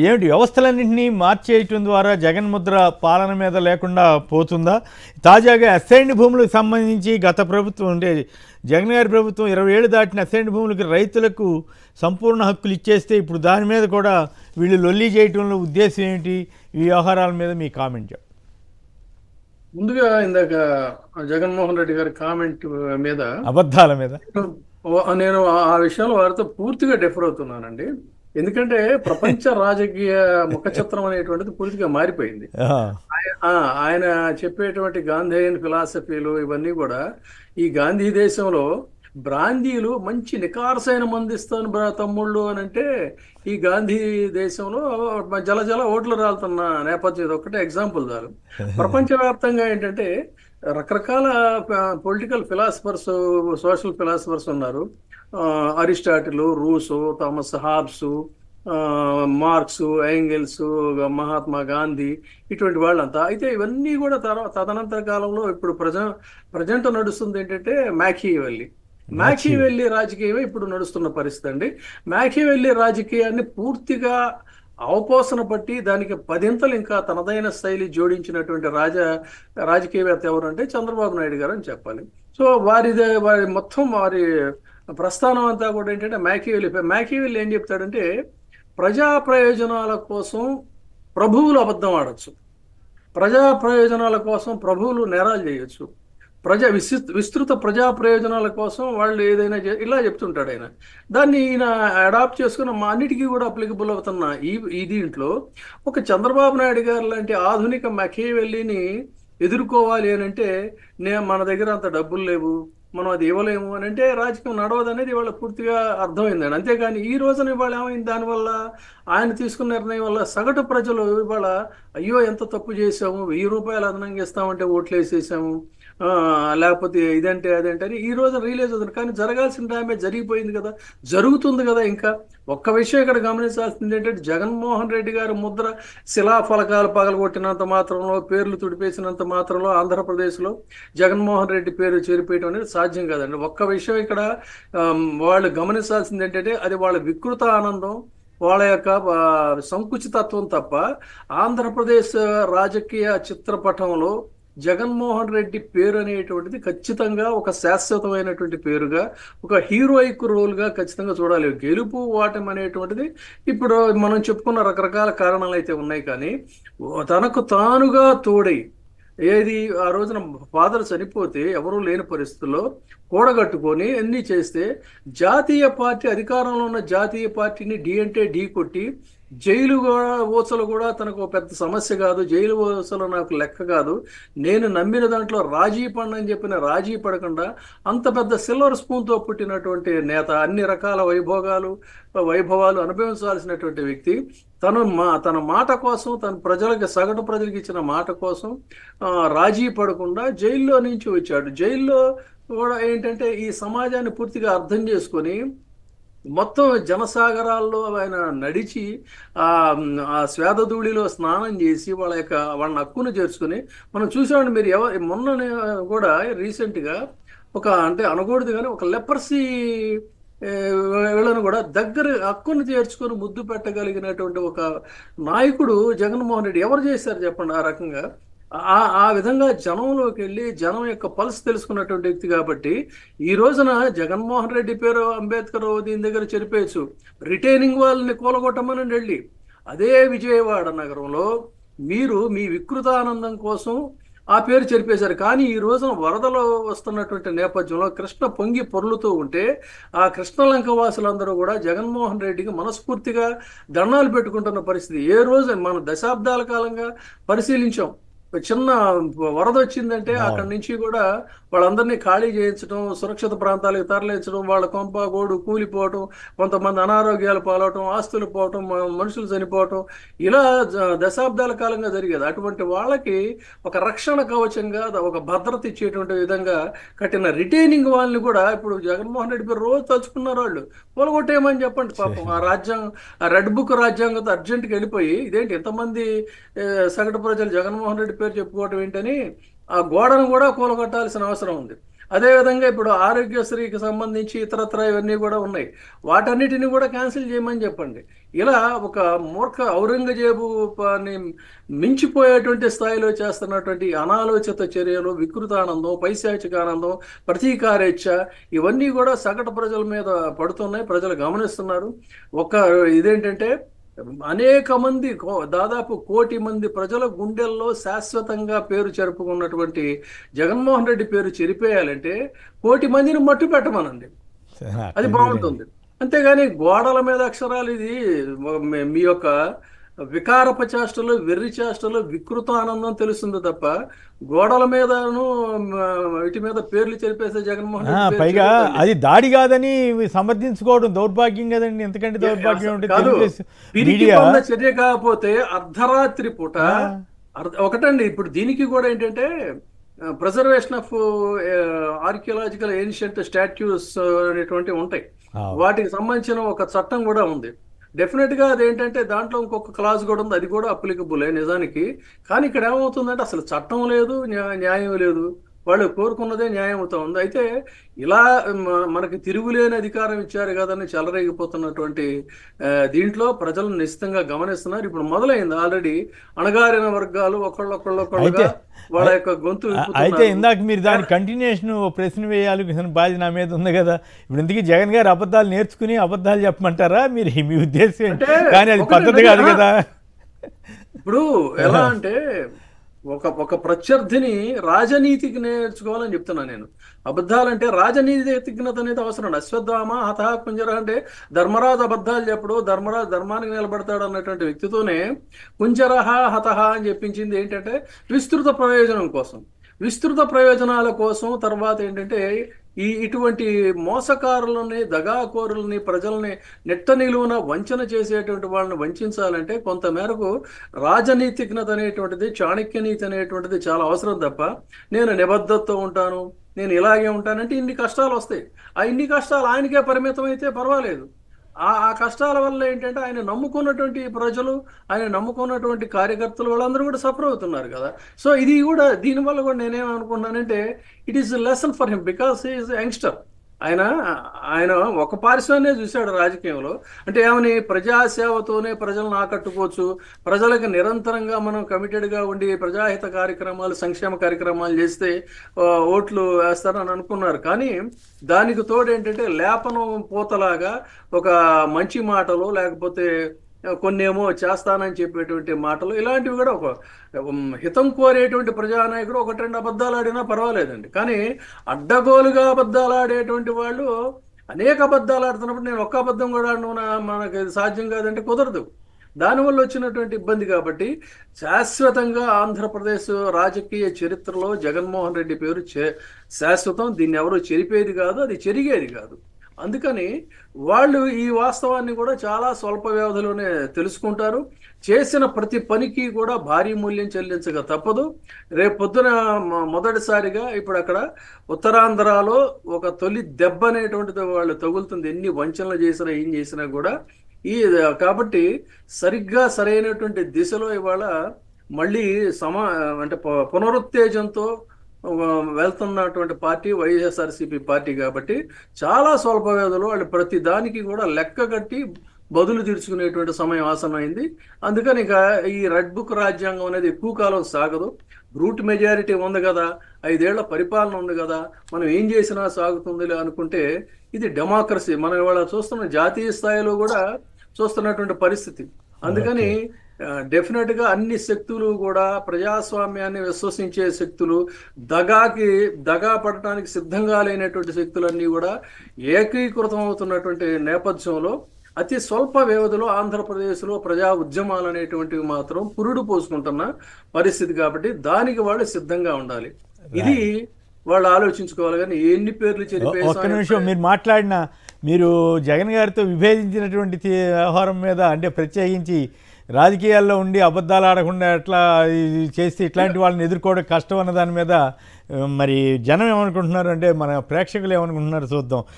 ఏమిటి వ్యవస్థలన్నింటినీ మార్చేయటం ద్వారా జగన్ ముద్ర పాలన మీద లేకుండా పోతుందా? తాజాగా అసైన్డ్ భూములకు సంబంధించి గత ప్రభుత్వం అంటే జగన్ గారి ప్రభుత్వం 20 ఏళ్ళు దాటిన అసైన్డ్ భూములకి రైతులకు సంపూర్ణ హక్కులు ఇచ్చేస్తే ఇప్పుడు దాని మీద కూడా వీళ్ళు లొల్లి చేయటంలో ఉద్దేశం ఏమిటి? ఈ వ్యవహారాల మీద మీ కామెంట్ చెప్పండి. ముందుగా ఇందాక జగన్మోహన్ రెడ్డి గారి కామెంట్ మీద, అబద్ధాల మీద నేను ఆ విషయంలో వారితో పూర్తిగా డిఫర్ అవుతున్నానండి. ఎందుకంటే ప్రపంచ రాజకీయ ముఖ చిత్రం అనేటువంటిది పూర్తిగా మారిపోయింది. ఆయన చెప్పేటువంటి గాంధేయన్ ఫిలాసఫీలు ఇవన్నీ కూడా ఈ గాంధీ దేశంలో బ్రాందీలు మంచి నికార్సైన మందిస్తాను తమ్ముళ్ళు అని అంటే ఈ గాంధీ దేశంలో జల జల ఓట్లు రాలుతున్న నేపథ్యం ఇది ఒక్కటే ఎగ్జాంపుల్ చాలు. ప్రపంచవ్యాప్తంగా ఏంటంటే రకరకాల పొలిటికల్ ఫిలాసఫర్స్, సోషల్ ఫిలాసఫర్స్ ఉన్నారు. Aristotle, Russo, Thomas Hobbs, marks, Engels, Mahatma Gandhi, ఇటువంటి వాళ్ళంతా. అయితే ఇవన్నీ కూడా తదనంతర కాలంలో ఇప్పుడు ప్రజెంట్ నడుస్తుంది ఏంటంటే మ్యాకివెల్లీ రాజకీయమే ఇప్పుడు నడుస్తున్న పరిస్థితి అండి. మ్యాకివెల్లీ రాజకీయాన్ని పూర్తిగా అవపోసన పట్టి దానికి 10 ఇంకా తనదైన శైలి జోడించినటువంటి రాజకీయవేత్త ఎవరు అంటే చంద్రబాబు నాయుడు గారు అని చెప్పాలి. సో వారి మొత్తం వారి ప్రస్థానం అంతా కూడా ఏంటంటే మ్యాకివెల్లీ ఏం చెప్తాడంటే ప్రజా ప్రయోజనాల కోసం ప్రభువులు అబద్ధం ఆడచ్చు, ప్రజా ప్రయోజనాల కోసం ప్రభువులు నేరాలు చేయొచ్చు, విస్తృత ప్రజా ప్రయోజనాల కోసం వాళ్ళు ఏదైనా ఇలా చెప్తుంటాడు ఆయన. దాన్ని ఈయన అడాప్ట్ చేసుకున్న అన్నిటికీ కూడా అప్లికబుల్ అవుతున్న ఈ దీంట్లో ఒక చంద్రబాబు నాయుడు గారు లాంటి ఆధునిక మ్యాకివెల్లీని ఎదుర్కోవాలి అని అంటే మన దగ్గర అంత డబ్బులు లేవు, మనం అది ఇవ్వలేము అని అంటే రాజకీయం నడవదు అనేది ఇవాళ పూర్తిగా అర్థమైందండి. అంతేగాని ఈ రోజున ఇవాళ ఏమైంది, దానివల్ల ఆయన తీసుకున్న నిర్ణయం వల్ల సగటు ప్రజలు ఇవాళ అయ్యో ఎంత తప్పు చేసాము, 1000 రూపాయలు అదనంగా ఇస్తామంటే ఓట్లు వేసేసాము, లేకపోతే ఇదంటే అదంటే అని ఈ రోజు రియలైజ్ అవుతుంది. కానీ జరగాల్సిన డ్యామేజ్ జరిగిపోయింది కదా, జరుగుతుంది కదా. ఇంకా ఒక్క విషయం ఇక్కడ గమనించాల్సింది ఏంటంటే జగన్మోహన్ రెడ్డి గారి ముద్ర శిలాఫలకాలు పగలగొట్టినంత మాత్రంలో, పేర్లు తుడిపేసినంత మాత్రంలో ఆంధ్రప్రదేశ్లో జగన్మోహన్ రెడ్డి పేరు చేరిపోయడం అనేది సాధ్యం కాదండి. ఒక్క విషయం ఇక్కడ వాళ్ళు గమనించాల్సింది ఏంటంటే అది వాళ్ళ వికృత ఆనందం, వాళ్ళ యొక్క సంకుచితత్వం తప్ప ఆంధ్రప్రదేశ్ రాజకీయ చిత్రపటంలో జగన్మోహన్ రెడ్డి పేరు అనేటువంటిది ఖచ్చితంగా ఒక శాశ్వతమైనటువంటి పేరుగా, ఒక హీరోయిక్ రోల్గా ఖచ్చితంగా చూడాలి. గెలుపు ఓటమి అనేటువంటిది ఇప్పుడు మనం చెప్పుకున్న రకరకాల కారణాలు అయితే ఉన్నాయి. కానీ తనకు తానుగా తోడై ఏది ఆ రోజున ఫాదర్ చనిపోతే ఎవరూ లేని పరిస్థితుల్లో కూడగట్టుకొని అన్నీ చేస్తే జాతీయ పార్టీ అధికారంలో ఉన్న జాతీయ పార్టీని ఢీ అంటే ఢీ కొట్టి జైలు ఊసలు కూడా తనకు పెద్ద సమస్య కాదు, జైలు ఊసలు నాకు లెక్క కాదు, నేను నమ్మిన దాంట్లో రాజీ పడని చెప్పిన రాజీ పడకుండా అంత పెద్ద సిల్వర్ స్పూన్తో పుట్టినటువంటి నేత, అన్ని రకాల వైభవాలు అనుభవించాల్సినటువంటి వ్యక్తి తన మాట కోసం, తన సగటు ప్రజలకు ఇచ్చిన మాట కోసం రాజీ పడకుండా జైల్లో నుంచి వచ్చాడు. జైల్లో కూడా ఏంటంటే ఈ సమాజాన్ని పూర్తిగా అర్థం చేసుకొని మొత్తం జనసాగరాల్లో ఆయన నడిచి ఆ స్వేదధూళిలో స్నానం చేసి వాళ్ళ హక్కును చేర్చుకుని మనం చూసామండి. మీరు మొన్న కూడా రీసెంట్గా అంటే అనకూడదు కానీ ఒక లెపర్సీ వీళ్ళను కూడా దగ్గర హక్కును చేర్చుకొని ముద్దు పెట్టగలిగినటువంటి ఒక నాయకుడు జగన్మోహన్ రెడ్డి. ఎవరు చేశారు చెప్పండి ఆ రకంగా? ఆ విధంగా జనంలోకి వెళ్ళి జనం యొక్క పల్స్ తెలుసుకున్నటువంటి వ్యక్తి. కాబట్టి ఈ రోజున జగన్మోహన్ రెడ్డి పేరు అంబేద్కర్ దీని దగ్గర చెరిపేయచ్చు, రిటైనింగ్ వాళ్ళని కూలగొట్టమని వెళ్ళి అదే విజయవాడ నగరంలో మీరు మీ వికృతానందం కోసం ఆ పేరు చెరిపేశారు. కానీ ఈ రోజున వరదలు వస్తున్నటువంటి నేపథ్యంలో కృష్ణ పొంగి పొర్లుతూ ఉంటే ఆ కృష్ణలంక వాసులందరూ కూడా జగన్మోహన్ రెడ్డికి మనస్ఫూర్తిగా దండాలు పెట్టుకుంటున్న పరిస్థితి. ఏ రోజు మనం దశాబ్దాల కాలంగా పరిశీలించాం. చిన్న వరద వచ్చిందంటే అక్కడి నుంచి కూడా వాళ్ళందరినీ ఖాళీ చేయించడం, సురక్షిత ప్రాంతాలకు తరలించడం, వాళ్ళ కొంప గోడు కూలిపోవటం, కొంతమంది అనారోగ్యాలు పాలవటం, ఆస్తులు పోవటం, మనుషులు చనిపోవటం, ఇలా దశాబ్దాల కాలంగా జరిగేది. అటువంటి వాళ్ళకి ఒక రక్షణ కవచంగా, ఒక భద్రత ఇచ్చేటువంటి విధంగా కట్టిన రిటైనింగ్ వాళ్ళని కూడా ఇప్పుడు జగన్మోహన్ రెడ్డి పేరు రోజు తలుచుకున్నారు. వాళ్ళు కూలగొట్టేయమని చెప్పండి. పాపం ఆ రెడ్ బుక్ రాజ్యాంగంతో అర్జెంట్గా వెళ్ళిపోయి ఇదేంటి ఎంతమంది సగటు ప్రజలు జగన్మోహన్ రెడ్డి పేరు చెప్పుకోవటం ఏంటని ఆ గోడను కూడా కూలగొట్టాల్సిన అవసరం ఉంది. అదేవిధంగా ఇప్పుడు ఆరోగ్యశ్రీకి సంబంధించి ఇతరత్ర ఇవన్నీ కూడా ఉన్నాయి. వాటన్నిటిని కూడా క్యాన్సిల్ చేయమని చెప్పండి. ఇలా ఒక మూర్ఖ ఔరంగజేబు ని మించిపోయేటువంటి స్థాయిలో చేస్తున్నటువంటి అనాలోచిత చర్యలు, వికృతానందం, పైశాచికానందం, ప్రతీకారేచ్ఛ ఇవన్నీ కూడా సగటు ప్రజల మీద పడుతున్నాయి. ప్రజలు గమనిస్తున్నారు. ఒక ఇదేంటంటే అనేక మంది దాదాపు 1,00,00,000 మంది ప్రజల గుండెల్లో శాశ్వతంగా పేరు చెరుపుకున్నటువంటి జగన్మోహన్ రెడ్డి పేరు చెరిపేయాలంటే 1,00,00,000 మందిని మట్టు పెట్టమనండి, అది బాగుంటుంది. అంతేగాని గోడల మీద అక్షరాలు ఇది మీ యొక్క వికారప చేష్టలు, వెర్రి చేష్టలు, వికృత ఆనందం తెలుస్తుంది తప్ప గోడల మీదను వీటి మీద పేర్లు చెరిపేసే జగన్మోహన్ రెడ్డి పైగా అది దాడి కాదని సమర్థించుకోవడం దౌర్భాగ్యం కదండి. ఎందుకంటే దౌర్భాగ్యం చర్య కాకపోతే అర్ధరాత్రి పూట ఒకటండి. ఇప్పుడు దీనికి కూడా ఏంటంటే preservation of archaeological ancient statues అనేటువంటివి ఉంటాయి. వాటికి సంబంధించిన ఒక చట్టం కూడా ఉంది. డెఫినెట్ గా అదేంటంటే దాంట్లో ఇంకొక క్లాస్ కూడా ఉంది, అది కూడా అప్లికబులే నిజానికి. కానీ ఇక్కడ ఏమవుతుందంటే అసలు చట్టం లేదు, న్యాయం లేదు. వాళ్ళు కోరుకున్నదే న్యాయం అవుతా ఉంది. అయితే ఇలా మనకి తిరుగులేని అధికారం ఇచ్చారు కదని చెలరేగిపోతున్నటువంటి దీంట్లో ప్రజలు నిశ్చితంగా గమనిస్తున్నారు. ఇప్పుడు మొదలైంది ఆల్రెడీ అణగారిన వర్గాలు ఒకళ్ళొకళ్ళొకళ్ళుగా వాళ్ళ యొక్క గొంతు. అయితే ఇందాక మీరు దాని కంటిన్యూషన్ ప్రశ్న వేయాలి బాధ్యత నా మీద ఉంది కదా. ఇప్పుడు ఇందుకు జగన్ గారు అబద్ధాలు నేర్చుకుని అబద్ధాలు చెప్పమంటారా మీరు? మీ ఉద్దేశం అంటే కానీ అది పద్ధతి కాదు కదా. ఇప్పుడు ఎలా అంటే ఒక ప్రత్యర్థిని రాజనీతికి నేర్చుకోవాలని చెప్తున్నా నేను. అబద్ధాలంటే రాజనీతిజ్ఞత అనేది అవసరం. అశ్వత్థామ హతః కుంజర అంటే ధర్మరాజు అబద్ధాలు చెప్పడు, ధర్మరాజు ధర్మానికి నిలబడతాడు అన్నటువంటి వ్యక్తితోనే కుంజరహ హతః అని చెప్పించింది. ఏంటంటే విస్తృత ప్రయోజనం కోసం, విస్తృత ప్రయోజనాల కోసం. తర్వాత ఏంటంటే ఇటువంటి మోసకారులని, దగాకోరులని, ప్రజల్ని నెట్ట నిలువున వంచన చేసేటువంటి వాళ్ళని వంచాలంటే కొంత మేరకు రాజనీతిజ్ఞత అనేటువంటిది, చాణక్యనీతి అనేటువంటిది చాలా అవసరం తప్ప నేను నిబద్ధతతో ఉంటాను, నేను ఇలాగే ఉంటానంటే ఇన్ని కష్టాలు వస్తాయి. ఆ ఇన్ని కష్టాలు ఆయనకే పరిమితం అయితే పర్వాలేదు. ఆ కష్టాల వల్ల ఏంటంటే ఆయన నమ్ముకున్నటువంటి ప్రజలు, ఆయన నమ్ముకున్నటువంటి కార్యకర్తలు వాళ్ళందరూ కూడా సఫర్ అవుతున్నారు కదా. సో ఇది కూడా దీనివల్ల కూడా నేనేమనుకున్నానంటే it is lesson for him because he is youngster. ఆయన ఒక పారిశ్రాన్నే చూశాడు రాజకీయంలో. అంటే ఏమని ప్రజాసేవతోనే ప్రజలను ఆకట్టుకోవచ్చు, ప్రజలకు నిరంతరంగా మనం కమిటెడ్గా ఉండి ప్రజాహిత కార్యక్రమాలు, సంక్షేమ కార్యక్రమాలు చేస్తే ఓట్లు వేస్తారని అనుకున్నారు. కానీ దానికి తోడు ఏంటంటే లేపనం పూతలాగా ఒక మంచి మాటలు, లేకపోతే కొన్నేమో చేస్తానని చెప్పేటువంటి మాటలు, ఇలాంటివి కూడా ఒక హితం కోరేటువంటి ప్రజానాయకుడు ఒకటి రెండు అబద్ధాలు ఆడినా పర్వాలేదండి. కానీ అడ్డగోలుగా అబద్ధాలు ఆడేటువంటి వాళ్ళు అనేక అబద్ధాలు ఆడుతున్నప్పుడు నేను ఒక్క అబద్ధం కూడా మనకి సాధ్యం కాదంటే కుదరదు. దానివల్ల వచ్చినటువంటి ఇబ్బంది. కాబట్టి శాశ్వతంగా ఆంధ్రప్రదేశ్ రాజకీయ చరిత్రలో జగన్మోహన్ రెడ్డి పేరు శాశ్వతం. దీన్ని ఎవరు చెరిపేది కాదు, అది చెరిగేది కాదు. అందుకని వాళ్ళు ఈ వాస్తవాన్ని కూడా చాలా స్వల్ప వ్యవధిలోనే తెలుసుకుంటారు. చేసిన ప్రతి పనికి కూడా భారీ మూల్యం చెల్లించక తప్పదు. రేపు పొద్దున మొదటిసారిగా ఇప్పుడు అక్కడ ఉత్తరాంధ్రలో ఒక తొలి దెబ్బ అనేటువంటిది వాళ్ళు తగులుతుంది. ఎన్ని వంచనలు చేసినా ఏం చేసినా కూడా కాబట్టి సరిగ్గా సరైనటువంటి దిశలో ఇవాళ మళ్ళీ అంటే పునరుత్తేజంతో వెళ్తున్నటువంటి పార్టీ వైఎస్ఆర్సీపీ పార్టీ. కాబట్టి చాలా స్వల్ప వ్యవధిలో వాళ్ళు ప్రతి దానికి కూడా లెక్క కట్టి బదులు తీర్చుకునేటువంటి సమయం ఆసనమైంది. అందుకని ఇక ఈ రెడ్ బుక్ రాజ్యాంగం అనేది ఎక్కువ కాలం సాగదు. బ్రూట్ మెజారిటీ ఉంది కదా, 5 ఏళ్ల పరిపాలన ఉంది కదా, మనం ఏం చేసినా సాగుతుందిలే అనుకుంటే ఇది డెమోక్రసీ. మనం ఇవాళ చూస్తున్న జాతీయ స్థాయిలో కూడా చూస్తున్నటువంటి పరిస్థితి. అందుకని డెఫినెట్ గా అన్ని శక్తులు కూడా ప్రజాస్వామ్యాన్ని విశ్వసించే శక్తులు, దగా పడటానికి సిద్ధంగా లేనటువంటి శక్తులన్నీ కూడా ఏకీకృతం అవుతున్నటువంటి నేపథ్యంలో అతి స్వల్ప వ్యవధిలో ఆంధ్రప్రదేశ్లో ప్రజా ఉద్యమాలు అనేటువంటివి మాత్రం పురుడు పోసుకుంటున్న పరిస్థితి. కాబట్టి దానికి వాళ్ళు సిద్ధంగా ఉండాలి. ఇది వాళ్ళు ఆలోచించుకోవాలి. కానీ ఎన్ని పేర్లు ఒక్క నిమిషం మీరు మాట్లాడిన, మీరు జగన్ గారితో విభేదించినటువంటి వ్యవహారం మీద, అంటే ప్రత్యేకించి రాజకీయాల్లో ఉండి అబద్ధాలు ఆడకుండా ఎట్లా చేస్తే ఇట్లాంటి వాళ్ళని ఎదుర్కోవడం కష్టం అన్న దాని మీద మరి జనం ఏమనుకుంటున్నారు, అంటే మన ప్రేక్షకులు ఏమనుకుంటున్నారు చూద్దాం.